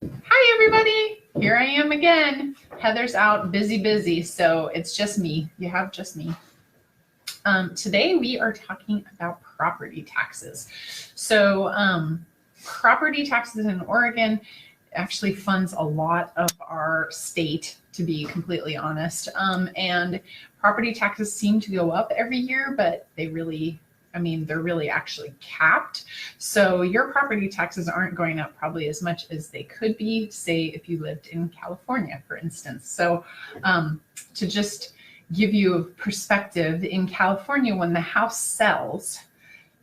Hi, everybody. Here I am again. Heather's out busy, so it's just me. You have just me. Today we are talking about property taxes. So property taxes in Oregon actually funds a lot of our state, to be completely honest. And property taxes seem to go up every year, but they're really actually capped. So your property taxes aren't going up probably as much as they could be, say, if you lived in California, for instance. So to just give you a perspective, in California, when the house sells,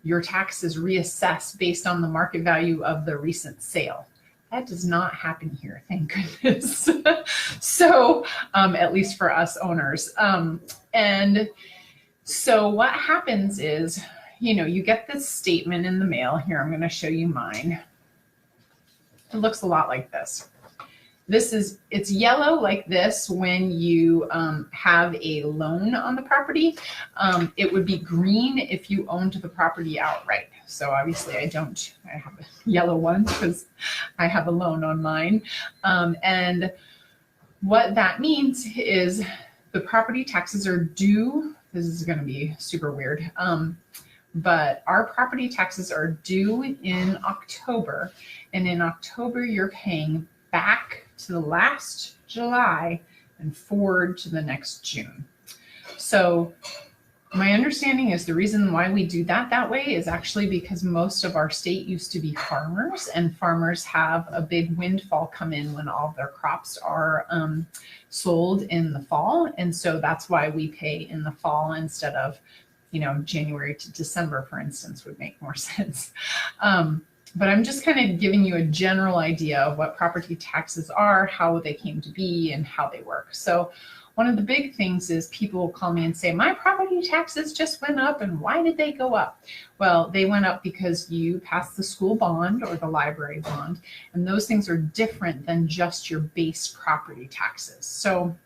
your tax is reassessed based on the market value of the recent sale. That does not happen here, thank goodness. So at least for us owners. And so what happens is, you get this statement in the mail. Here, I'm going to show you mine. It looks a lot like this. It's yellow like this when you have a loan on the property. It would be green if you owned the property outright. So obviously I have a yellow one because I have a loan on mine. And what that means is the property taxes are due. This is going to be super weird. But our property taxes are due in October. And in October, you're paying back to the last July and forward to the next June. So my understanding is the reason why we do that way is actually because most of our state used to be farmers, and farmers have a big windfall come in when all their crops are sold in the fall. And so that's why we pay in the fall instead of, January to December, for instance, would make more sense. But I'm just kind of giving you a general idea of what property taxes are, how they came to be, and how they work. So one of the big things is people will call me and say, my property taxes just went up, and why did they go up? Well, they went up because you passed the school bond or the library bond, and those things are different than just your base property taxes. So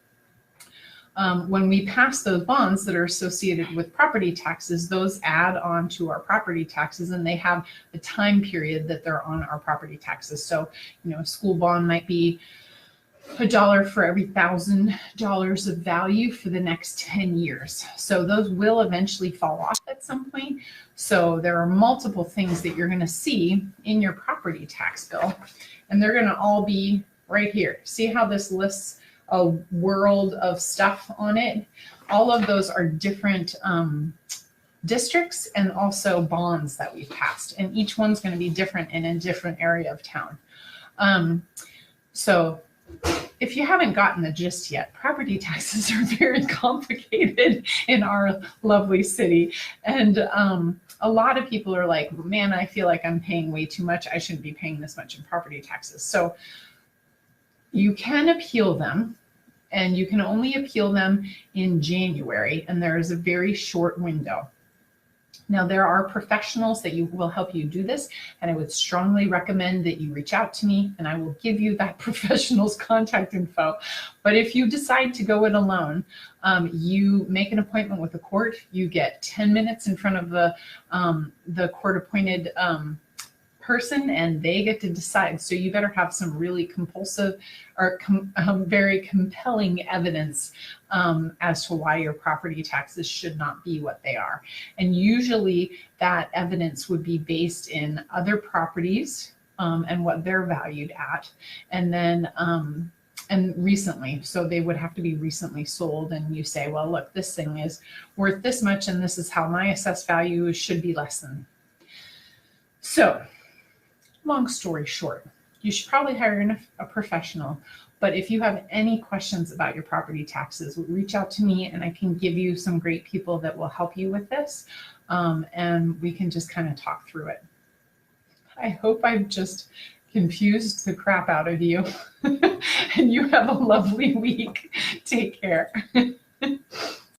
when we pass those bonds that are associated with property taxes, those add on to our property taxes, and they have a time period that they're on our property taxes. So, a school bond might be $1 for every $1,000 of value for the next 10 years. So those will eventually fall off at some point. So there are multiple things that you're going to see in your property tax bill, and they're going to all be right here. See how this lists a world of stuff on it? All of those are different districts and also bonds that we've passed, and each one's going to be different in a different area of town. So if you haven't gotten the gist yet, property taxes are very complicated in our lovely city. And a lot of people are like, man, I feel like I'm paying way too much. I shouldn't be paying this much in property taxes. So you can appeal them, and you can only appeal them in January, and there is a very short window. Now, there are professionals that will help you do this, and I would strongly recommend that you reach out to me, and I will give you that professional's contact info. But if you decide to go it alone, you make an appointment with the court. You get 10 minutes in front of the court-appointed person, and they get to decide. So you better have some really compulsive or very compelling evidence as to why your property taxes should not be what they are. And usually that evidence would be based in other properties and what they're valued at, and then and recently. So they would have to be recently sold, and you say, well, look, this thing is worth this much, and this is how my assessed value should be less than. So long story short, you should probably hire a professional. But if you have any questions about your property taxes, reach out to me, and I can give you some great people that will help you with this. And we can just kind of talk through it. I hope I've just confused the crap out of you. And you have a lovely week. Take care.